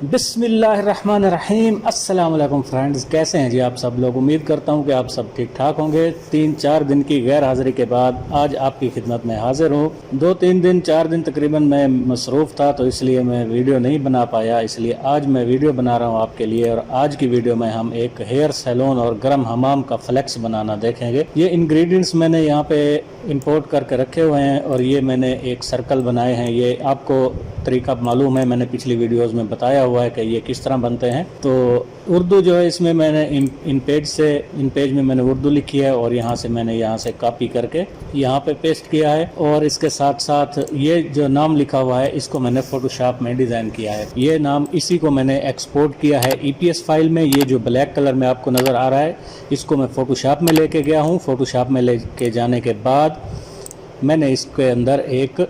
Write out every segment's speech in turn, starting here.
बिस्मिल्लाहिर्रहमानिर्रहीम। अस्सलाम वालेकुम फ्रेंड्स, कैसे हैं जी आप सब लोग। उम्मीद करता हूं कि आप सब ठीक ठाक होंगे। 3-4 दिन की गैर हाजिरी के बाद आज आपकी खिदमत में हाजिर हूं। 2-3 दिन 4 दिन तकरीबन मैं मसरूफ़ था, तो इसलिए मैं वीडियो नहीं बना पाया। इसलिए आज मैं वीडियो बना रहा हूं आपके लिए। और आज की वीडियो में हम एक हेयर सैलून और गर्म हमाम का फ्लेक्स बनाना देखेंगे। ये इंग्रेडिएंट्स मैंने यहाँ पे इंपोर्ट करके रखे हुए हैं और ये मैंने एक सर्कल बनाए हैं। ये आपको तरीका मालूम है, मैंने पिछली वीडियोस में बताया हुआ है कि ये किस तरह बनते हैं। तो उर्दू जो है इसमें मैंने इन पेज में मैंने उर्दू लिखी है और यहाँ से कॉपी करके यहाँ पे पेस्ट किया है। और इसके साथ साथ ये जो नाम लिखा हुआ है इसको मैंने फोटोशॉप में डिज़ाइन किया है। ये नाम इसी को मैंने एक्सपोर्ट किया है EPS फाइल में। ये जो ब्लैक कलर में आपको नज़र आ रहा है इसको मैं फोटोशॉप में लेके गया हूँ। फोटोशॉप में लेके जाने के बाद मैंने इसके अंदर एक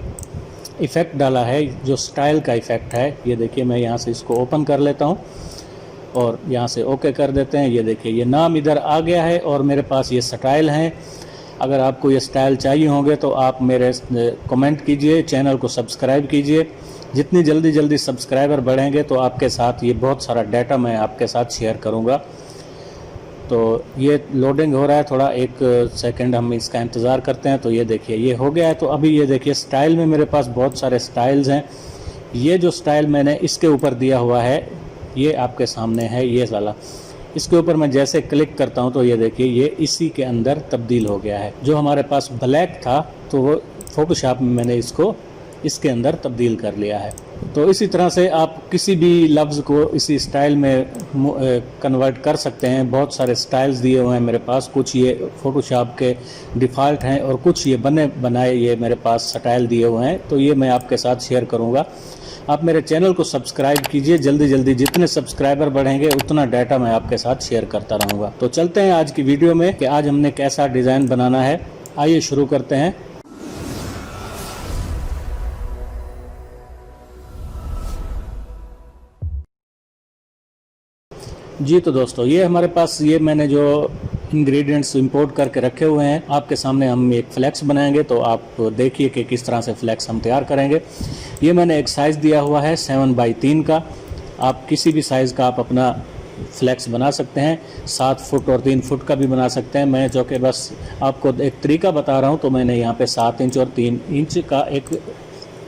इफ़ेक्ट डाला है जो स्टाइल का इफ़ेक्ट है। ये देखिए, मैं यहाँ से इसको ओपन कर लेता हूँ और यहाँ से ओके कर देते हैं। ये देखिए, ये नाम इधर आ गया है और मेरे पास ये स्टाइल हैं। अगर आपको ये स्टाइल चाहिए होंगे तो आप मेरे कमेंट कीजिए, चैनल को सब्सक्राइब कीजिए। जितनी जल्दी सब्सक्राइबर बढ़ेंगे तो आपके साथ ये बहुत सारा डाटा मैं आपके साथ शेयर करूँगा। तो ये लोडिंग हो रहा है, थोड़ा 1 सेकंड हम इसका इंतज़ार करते हैं। तो ये देखिए, ये हो गया है। तो अभी ये देखिए, स्टाइल में मेरे पास बहुत सारे स्टाइल्स हैं। ये जो स्टाइल मैंने इसके ऊपर दिया हुआ है ये आपके सामने है, ये वाला। इसके ऊपर मैं जैसे क्लिक करता हूँ तो ये देखिए, ये इसी के अंदर तब्दील हो गया है। जो हमारे पास ब्लैक था तो वो फोटोशॉप में मैंने इसको इसके अंदर तब्दील कर लिया है। तो इसी तरह से आप किसी भी लफ्ज़ को इसी स्टाइल में कन्वर्ट कर सकते हैं। बहुत सारे स्टाइल्स दिए हुए हैं मेरे पास। कुछ ये फोटोशॉप के डिफ़ॉल्ट हैं और कुछ ये बनाए ये मेरे पास स्टाइल दिए हुए हैं। तो ये मैं आपके साथ शेयर करूँगा। आप मेरे चैनल को सब्सक्राइब कीजिए। जल्दी जितने सब्सक्राइबर बढ़ेंगे उतना डाटा मैं आपके साथ शेयर करता रहूँगा। तो चलते हैं आज की वीडियो में कि आज हमने कैसा डिज़ाइन बनाना है। आइए शुरू करते हैं। जी तो दोस्तों, ये हमारे पास ये मैंने जो इंग्रेडिएंट्स इंपोर्ट करके रखे हुए हैं, आपके सामने हम एक फ्लैक्स बनाएंगे। तो आप देखिए कि किस तरह से फ्लैक्स हम तैयार करेंगे। ये मैंने एक साइज़ दिया हुआ है 7x3 का। आप किसी भी साइज़ का आप अपना फ्लैक्स बना सकते हैं। 7 फुट और 3 फुट का भी बना सकते हैं। मैं जो कि बस आपको एक तरीका बता रहा हूँ, तो मैंने यहाँ पे 7 इंच और 3 इंच का एक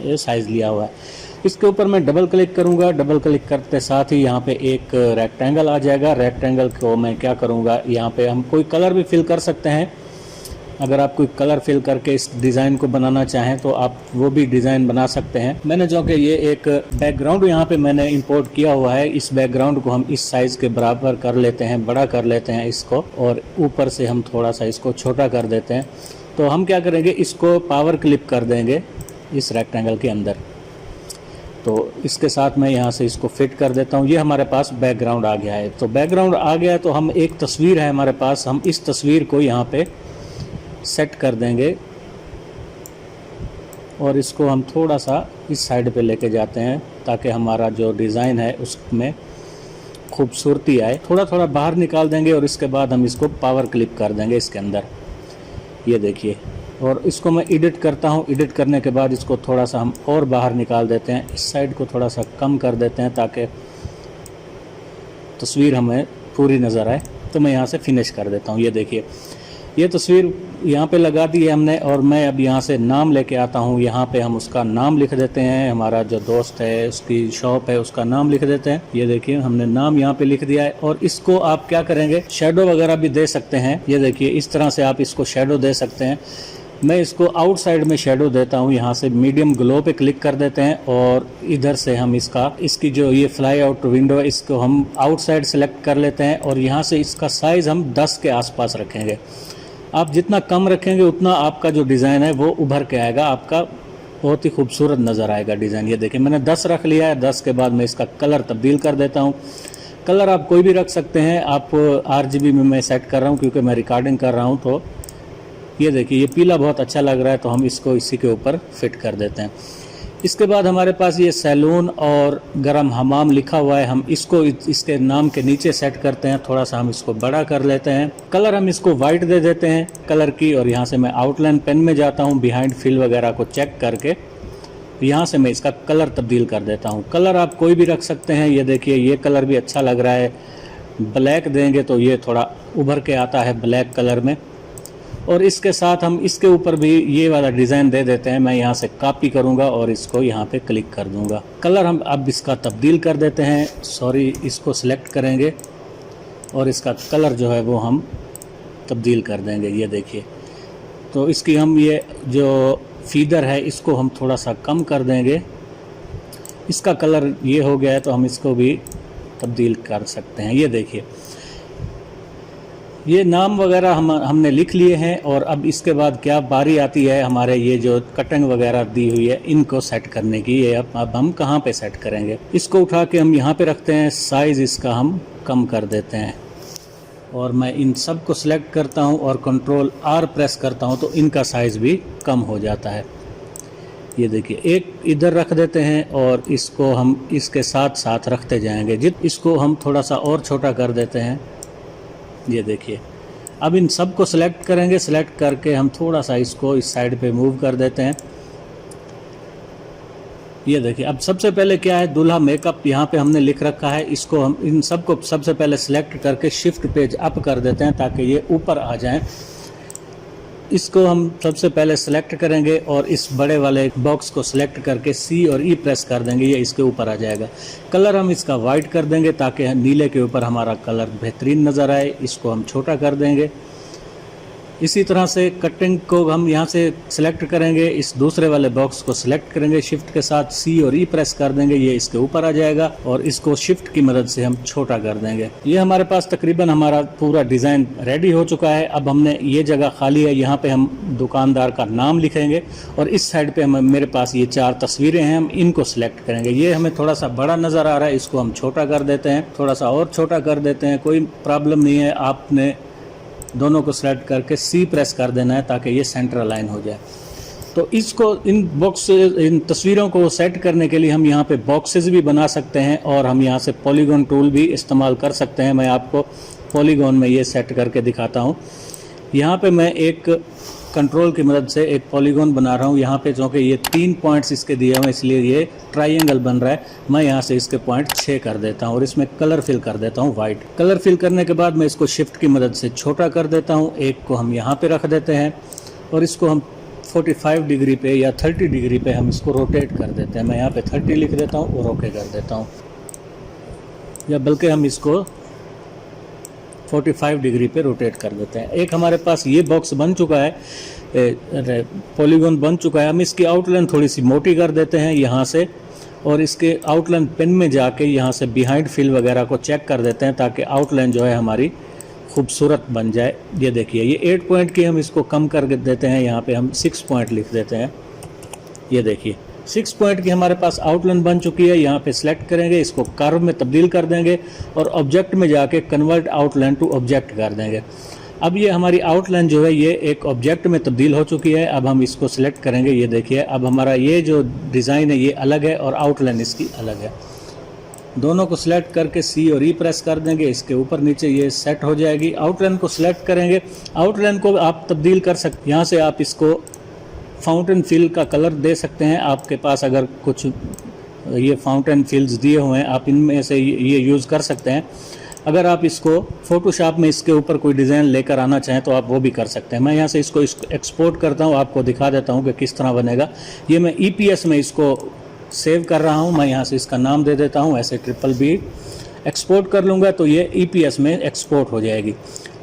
साइज़ लिया हुआ है। इसके ऊपर मैं डबल क्लिक करूंगा। डबल क्लिक करते साथ ही यहाँ पे एक रेक्टेंगल आ जाएगा। रेक्टेंगल को मैं क्या करूंगा, यहाँ पे हम कोई कलर भी फिल कर सकते हैं। अगर आप कोई कलर फिल करके इस डिज़ाइन को बनाना चाहें तो आप वो भी डिज़ाइन बना सकते हैं। मैंने जो कि ये एक बैकग्राउंड यहाँ पे मैंने इंपोर्ट किया हुआ है। इस बैकग्राउंड को हम इस साइज़ के बराबर कर लेते हैं, बड़ा कर लेते हैं इसको, और ऊपर से हम थोड़ा सा इसको छोटा कर देते हैं। तो हम क्या करेंगे, इसको पावर क्लिप कर देंगे इस रेक्टेंगल के अंदर। तो इसके साथ मैं यहाँ से इसको फिट कर देता हूँ। ये हमारे पास बैकग्राउंड आ गया है। तो बैकग्राउंड आ गया है तो हम एक तस्वीर है हमारे पास, हम इस तस्वीर को यहाँ पे सेट कर देंगे और इसको हम थोड़ा सा इस साइड पे लेके जाते हैं ताकि हमारा जो डिज़ाइन है उसमें खूबसूरती आए। थोड़ा बाहर निकाल देंगे और इसके बाद हम इसको पावर क्लिप कर देंगे इसके अंदर। ये देखिए, और इसको मैं एडिट करता हूँ। एडिट करने के बाद इसको थोड़ा सा हम और बाहर निकाल देते हैं। इस साइड को थोड़ा सा कम कर देते हैं ताकि तस्वीर हमें पूरी नज़र आए। तो मैं यहाँ से फिनिश कर देता हूँ। ये देखिए, ये तस्वीर यहाँ पे लगा दी है हमने। और मैं अब यहाँ से नाम लेके आता हूँ। यहाँ पे हम उसका नाम लिख देते हैं। हमारा जो दोस्त है उसकी शॉप है उसका नाम लिख देते हैं। ये देखिए, हमने नाम यहाँ पे लिख दिया है। और इसको आप क्या करेंगे, शेडो वगैरह भी दे सकते हैं। ये देखिए, इस तरह से आप इसको शेडो दे सकते हैं। मैं इसको आउटसाइड में शेडो देता हूँ। यहाँ से मीडियम ग्लो पे क्लिक कर देते हैं और इधर से हम इसकी जो ये फ्लाई आउट विंडो है इसको हम आउटसाइड सेलेक्ट कर लेते हैं। और यहाँ से इसका साइज़ हम 10 के आसपास रखेंगे। आप जितना कम रखेंगे उतना आपका जो डिज़ाइन है वो उभर के आएगा, आपका बहुत ही खूबसूरत नज़र आएगा डिज़ाइन। ये देखिए, मैंने 10 रख लिया है। 10 के बाद मैं इसका कलर तब्दील कर देता हूँ। कलर आप कोई भी रख सकते हैं। आप RGB में मैं सेट कर रहा हूँ क्योंकि मैं रिकॉर्डिंग कर रहा हूँ। तो ये देखिए, ये पीला बहुत अच्छा लग रहा है तो हम इसको इसी के ऊपर फिट कर देते हैं। इसके बाद हमारे पास ये सैलून और गर्म हमाम लिखा हुआ है। हम इसको इसके नाम के नीचे सेट करते हैं। थोड़ा सा हम इसको बड़ा कर लेते हैं। कलर हम इसको वाइट दे देते हैं कलर की। और यहाँ से मैं आउटलाइन पेन में जाता हूँ, बिहाइंड फिल वगैरह को चेक करके यहाँ से मैं इसका कलर तब्दील कर देता हूँ। कलर आप कोई भी रख सकते हैं। ये देखिए ये कलर भी अच्छा लग रहा है, ब्लैक देंगे तो ये थोड़ा उभर के आता है ब्लैक कलर में। और इसके साथ हम इसके ऊपर भी ये वाला डिज़ाइन दे देते हैं। मैं यहाँ से कॉपी करूँगा और इसको यहाँ पे क्लिक कर दूँगा। कलर हम अब इसका तब्दील कर देते हैं, इसको सिलेक्ट करेंगे और इसका कलर जो है वो हम तब्दील कर देंगे। ये देखिए, तो इसकी हम ये जो फीदर है इसको हम थोड़ा सा कम कर देंगे। इसका कलर ये हो गया है तो हम इसको भी तब्दील कर सकते हैं। ये देखिए ये नाम वगैरह हमने लिख लिए हैं। और अब इसके बाद क्या बारी आती है हमारे ये जो कटिंग वगैरह दी हुई है इनको सेट करने की। ये अब हम कहाँ पे सेट करेंगे? इसको उठा के हम यहाँ पे रखते हैं, साइज़ इसका हम कम कर देते हैं और मैं इन सब को सिलेक्ट करता हूँ और कंट्रोल R प्रेस करता हूँ तो इनका साइज़ भी कम हो जाता है। ये देखिए एक इधर रख देते हैं और इसको हम इसके साथ साथ रखते जाएंगे। इसको हम थोड़ा सा और छोटा कर देते हैं। ये देखिए अब इन सब को सिलेक्ट करेंगे, सिलेक्ट करके हम थोड़ा सा इसको इस साइड पे मूव कर देते हैं। ये देखिए अब सबसे पहले क्या है, दूल्हा मेकअप यहाँ पे हमने लिख रखा है। इसको हम इन सब को सबसे पहले सिलेक्ट करके शिफ्ट पेज अप कर देते हैं ताकि ये ऊपर आ जाएं। इसको हम सबसे पहले सिलेक्ट करेंगे और इस बड़े वाले बॉक्स को सिलेक्ट करके C और E प्रेस कर देंगे, ये इसके ऊपर आ जाएगा। कलर हम इसका वाइट कर देंगे ताकि नीले के ऊपर हमारा कलर बेहतरीन नज़र आए। इसको हम छोटा कर देंगे। इसी तरह से कटिंग को हम यहाँ से सिलेक्ट करेंगे, इस दूसरे वाले बॉक्स को सिलेक्ट करेंगे, शिफ्ट के साथ C और E प्रेस कर देंगे, ये इसके ऊपर आ जाएगा और इसको शिफ्ट की मदद से हम छोटा कर देंगे। ये हमारे पास तकरीबन हमारा पूरा डिज़ाइन रेडी हो चुका है। अब हमने ये जगह खाली है, यहाँ पे हम दुकानदार का नाम लिखेंगे और इस साइड पे मेरे पास ये 4 तस्वीरें हैं, हम इनको सिलेक्ट करेंगे। ये हमें थोड़ा सा बड़ा नज़र आ रहा है, इसको हम छोटा कर देते हैं, थोड़ा सा और छोटा कर देते हैं, कोई प्रॉब्लम नहीं है। आपने दोनों को सिलेक्ट करके C प्रेस कर देना है ताकि ये सेंटर अलाइन हो जाए। तो इसको इन तस्वीरों को सेट करने के लिए हम यहाँ पे बॉक्सेस भी बना सकते हैं और हम यहाँ से पॉलीगॉन टूल भी इस्तेमाल कर सकते हैं। मैं आपको पॉलीगॉन में ये सेट करके दिखाता हूँ। यहाँ पे मैं एक कंट्रोल की मदद से एक पॉलीगॉन बना रहा हूँ। यहाँ पे चूँकि ये 3 पॉइंट्स इसके दिए हुए हैं इसलिए ये ट्राइंगल बन रहा है। मैं यहाँ से इसके पॉइंट 6 कर देता हूँ और इसमें कलर फिल कर देता हूँ वाइट। कलर फिल करने के बाद मैं इसको शिफ्ट की मदद से छोटा कर देता हूँ। एक को हम यहाँ पे रख देते हैं और इसको हम 45 डिग्री पे या 30 डिग्री पे हम इसको रोटेट कर देते हैं। मैं यहाँ पे 30 लिख देता हूँ और ओके कर देता हूँ, या बल्कि हम इसको 45 डिग्री पे रोटेट कर देते हैं। एक हमारे पास ये बॉक्स बन चुका है, पॉलीगॉन बन चुका है। हम इसकी आउटलाइन थोड़ी सी मोटी कर देते हैं यहाँ से और इसके आउटलाइन पेन में जाके यहाँ से बिहाइंड फिल वगैरह को चेक कर देते हैं ताकि आउटलाइन जो है हमारी खूबसूरत बन जाए। ये देखिए ये 8 पॉइंट की हम इसको कम कर देते हैं, यहाँ पे हम 6 पॉइंट लिख देते हैं। ये देखिए 6 पॉइंट की हमारे पास आउटलाइन बन चुकी है। यहाँ पे सिलेक्ट करेंगे, इसको कर्व में तब्दील कर देंगे और ऑब्जेक्ट में जाके कन्वर्ट आउटलाइन टू ऑब्जेक्ट कर देंगे। अब ये हमारी आउटलाइन जो है ये एक ऑब्जेक्ट में तब्दील हो चुकी है। अब हम इसको सिलेक्ट करेंगे। ये देखिए अब हमारा ये जो डिज़ाइन है ये अलग है और आउटलाइन इसकी अलग है। दोनों को सिलेक्ट करके C और E प्रेस कर देंगे, इसके ऊपर नीचे ये सेट हो जाएगी। आउटलाइन को सिलेक्ट करेंगे, आउटलाइन को आप तब्दील कर सकते। यहाँ से आप इसको फाउंटेन फिल का कलर दे सकते हैं। आपके पास अगर कुछ ये फाउंटेन फिल्स दिए हुए हैं आप इनमें से ये यूज़ कर सकते हैं। अगर आप इसको फोटोशॉप में इसके ऊपर कोई डिज़ाइन लेकर आना चाहें तो आप वो भी कर सकते हैं। मैं यहाँ से इसको एक्सपोर्ट करता हूँ, आपको दिखा देता हूँ कि किस तरह बनेगा। ये मैं EPS में इसको सेव कर रहा हूँ। मैं यहाँ से इसका नाम दे देता हूँ ऐसे BBB। एक्सपोर्ट कर लूँगा तो ये EPS में एक्सपोर्ट हो जाएगी।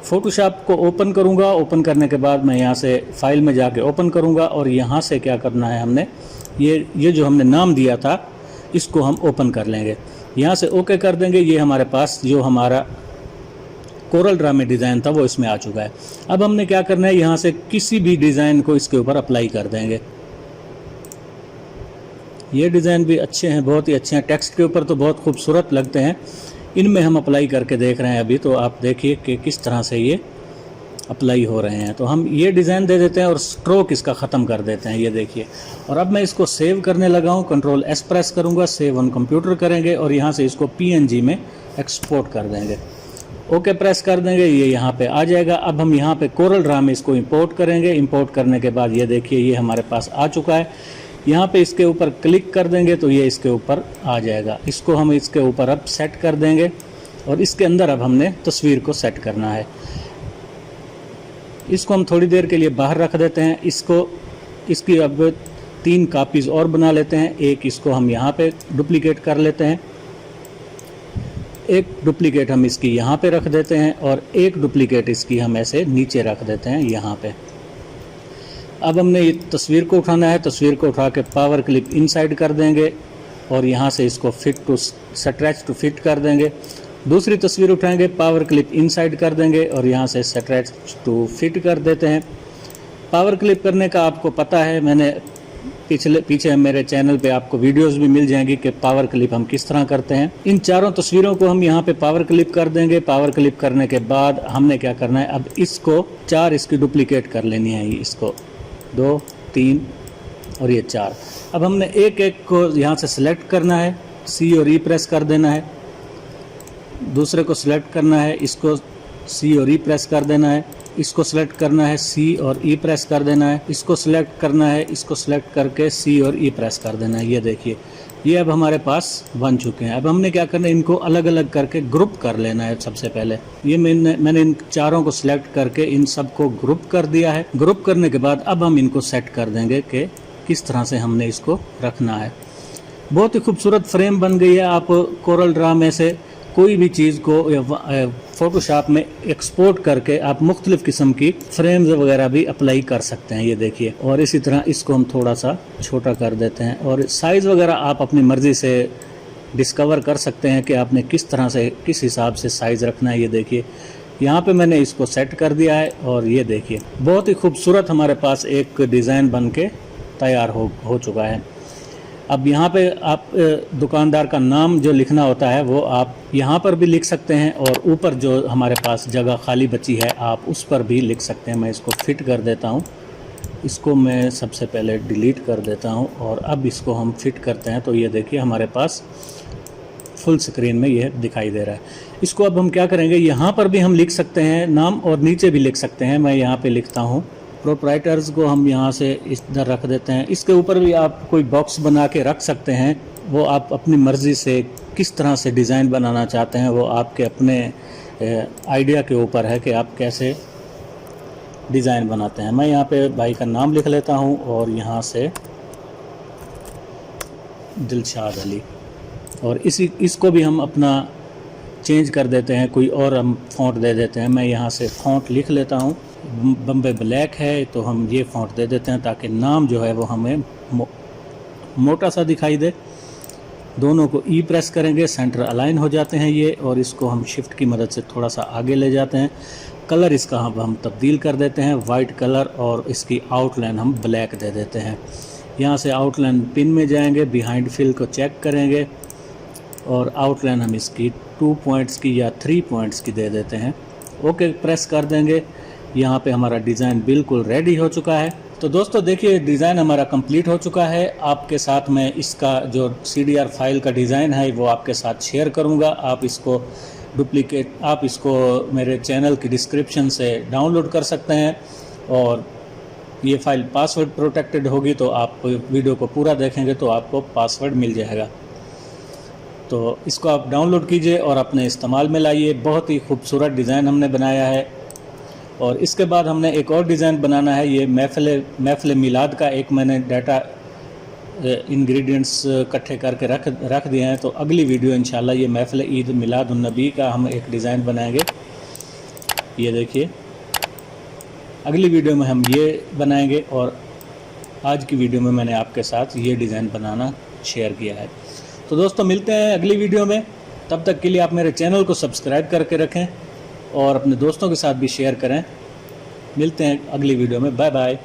फ़ोटोशॉप को ओपन करूँगा, ओपन करने के बाद मैं यहाँ से फाइल में जाके ओपन करूँगा और यहाँ से क्या करना है हमने ये जो हमने नाम दिया था इसको हम ओपन कर लेंगे। यहाँ से ओके कर देंगे। ये हमारे पास जो हमारा कोरल ड्रा में डिज़ाइन था वो इसमें आ चुका है। अब हमने क्या करना है, यहाँ से किसी भी डिज़ाइन को इसके ऊपर अप्लाई कर देंगे। ये डिज़ाइन भी अच्छे हैं, बहुत ही अच्छे हैं, टेक्स्ट के ऊपर तो बहुत खूबसूरत लगते हैं। इनमें हम अप्लाई करके देख रहे हैं अभी, तो आप देखिए कि किस तरह से ये अप्लाई हो रहे हैं। तो हम ये डिज़ाइन दे देते हैं और स्ट्रोक इसका ख़त्म कर देते हैं। ये देखिए, और अब मैं इसको सेव करने लगा हूँ। कंट्रोल S प्रेस करूँगा, सेव ऑन कंप्यूटर करेंगे और यहाँ से इसको PNG में एक्सपोर्ट कर देंगे। ओके प्रेस कर देंगे, ये यहाँ पे आ जाएगा। अब हम यहाँ पे कोरल ड्रा में इसको इंपोर्ट करेंगे। इंपोर्ट करने के बाद ये देखिए ये हमारे पास आ चुका है। यहाँ पे इसके ऊपर क्लिक कर देंगे तो ये इसके ऊपर आ जाएगा। इसको हम इसके ऊपर अब सेट कर देंगे और इसके अंदर अब हमने तस्वीर को सेट करना है। इसको हम थोड़ी देर के लिए बाहर रख देते हैं। इसकी अब 3 कापीज़ और बना लेते हैं। एक इसको हम यहाँ पे डुप्लीकेट कर लेते हैं, एक डुप्लीकेट हम इसकी यहाँ पे रख देते हैं और एक डुप्लीकेट इसकी हम ऐसे नीचे रख देते हैं यहाँ पे। अब हमने ये तस्वीर को उठाना है। तस्वीर को उठा के पावर क्लिप इनसाइड कर देंगे और यहाँ से इसको स्ट्रेच टू फिट कर देंगे। दूसरी तस्वीर उठाएंगे, पावर क्लिप इनसाइड कर देंगे और यहाँ से स्ट्रेच टू फिट कर देते हैं। पावर क्लिप करने का आपको पता है, मैंने पीछे मेरे चैनल पे आपको वीडियोस भी मिल जाएंगी कि पावर क्लिप हम किस तरह करते हैं। इन चारों तस्वीरों को हम यहाँ पे पावर क्लिप कर देंगे। पावर क्लिप करने के बाद हमने क्या करना है, अब इसको 4 इसकी डुप्लीकेट कर लेनी है। इसको 2, 3 और ये 4। अब हमने एक एक को यहाँ से सिलेक्ट करना है, C और E प्रेस कर देना है। दूसरे को सिलेक्ट करना है, इसको C और E प्रेस कर देना है। इसको सिलेक्ट करना है, C और E प्रेस कर देना है। इसको सिलेक्ट करना है, इसको सिलेक्ट करके C और E प्रेस कर देना है। ये देखिए, ये अब हमारे पास बन चुके हैं। अब हमने क्या करना है, इनको अलग अलग करके ग्रुप कर लेना है। सबसे पहले ये मैंने इन चारों को सिलेक्ट करके इन सबको ग्रुप कर दिया है। ग्रुप करने के बाद अब हम इनको सेट कर देंगे कि किस तरह से हमने इसको रखना है। बहुत ही खूबसूरत फ्रेम बन गई है। आप कोरल ड्रा में से कोई भी चीज़ को फोटोशॉप में एक्सपोर्ट करके आप मुख्तलिफ़ किस्म की फ्रेम्स वगैरह भी अप्लाई कर सकते हैं। ये देखिए, और इसी तरह इसको हम थोड़ा सा छोटा कर देते हैं और साइज़ वगैरह आप अपनी मर्ज़ी से डिस्कवर कर सकते हैं कि आपने किस तरह से, किस हिसाब से साइज़ रखना है। ये देखिए, यहाँ पे मैंने इसको सेट कर दिया है और ये देखिए, बहुत ही खूबसूरत हमारे पास एक डिज़ाइन बन के तैयार हो चुका है। अब यहाँ पे आप दुकानदार का नाम जो लिखना होता है वो आप यहाँ पर भी लिख सकते हैं और ऊपर जो हमारे पास जगह खाली बची है आप उस पर भी लिख सकते हैं। मैं इसको फिट कर देता हूँ। इसको मैं सबसे पहले डिलीट कर देता हूँ और अब इसको हम फिट करते हैं तो ये देखिए हमारे पास फुल स्क्रीन में ये दिखाई दे रहा है। इसको अब हम क्या करेंगे, यहाँ पर भी हम लिख सकते हैं नाम और नीचे भी लिख सकते हैं। मैं यहाँ पे लिखता हूँ प्रोप्राइटर्स को हम यहाँ से इधर रख देते हैं। इसके ऊपर भी आप कोई बॉक्स बना के रख सकते हैं। वो आप अपनी मर्ज़ी से किस तरह से डिज़ाइन बनाना चाहते हैं वो आपके अपने आइडिया के ऊपर है कि आप कैसे डिज़ाइन बनाते हैं। मैं यहाँ पे भाई का नाम लिख लेता हूँ और यहाँ से दिलशाद अली, और इसको भी हम अपना चेंज कर देते हैं, कोई और हम फ़ॉन्ट दे देते हैं। मैं यहाँ से फ़ॉन्ट लिख लेता हूँ, बम्बे ब्लैक है तो हम ये फ़ॉन्ट दे देते हैं ताकि नाम जो है वो हमें मोटा सा दिखाई दे। दोनों को ई प्रेस करेंगे, सेंटर अलाइन हो जाते हैं ये, और इसको हम शिफ्ट की मदद से थोड़ा सा आगे ले जाते हैं। कलर इसका हम तब्दील कर देते हैं वाइट कलर, और इसकी आउटलाइन हम ब्लैक दे देते हैं। यहाँ से आउटलाइन पिन में जाएंगे, बिहाइंड फिल को चेक करेंगे और आउटलाइन हम इसकी 2 पॉइंट्स की या 3 पॉइंट्स की दे देते हैं। ओके प्रेस कर देंगे। यहाँ पे हमारा डिज़ाइन बिल्कुल रेडी हो चुका है। तो दोस्तों देखिए, डिज़ाइन हमारा कंप्लीट हो चुका है। आपके साथ मैं इसका जो CDR फाइल का डिज़ाइन है वो आपके साथ शेयर करूँगा। आप इसको मेरे चैनल की डिस्क्रिप्शन से डाउनलोड कर सकते हैं, और ये फ़ाइल पासवर्ड प्रोटेक्टेड होगी तो आप वीडियो को पूरा देखेंगे तो आपको पासवर्ड मिल जाएगा। तो इसको आप डाउनलोड कीजिए और अपने इस्तेमाल में लाइए। बहुत ही खूबसूरत डिज़ाइन हमने बनाया है। और इसके बाद हमने एक और डिज़ाइन बनाना है। ये महफ़िल मिलाद का एक मैंने डाटा इंग्रेडिएंट्स इकट्ठे करके रख दिए हैं। तो अगली वीडियो इंशाल्लाह ये महफ़िल ईद मिलाद उन नबी का हम एक डिज़ाइन बनाएंगे। ये देखिए, अगली वीडियो में हम ये बनाएंगे, और आज की वीडियो में मैंने आपके साथ ये डिज़ाइन बनाना शेयर किया है। तो दोस्तों मिलते हैं अगली वीडियो में। तब तक के लिए आप मेरे चैनल को सब्सक्राइब करके रखें और अपने दोस्तों के साथ भी शेयर करें। मिलते हैं अगली वीडियो में। Bye bye.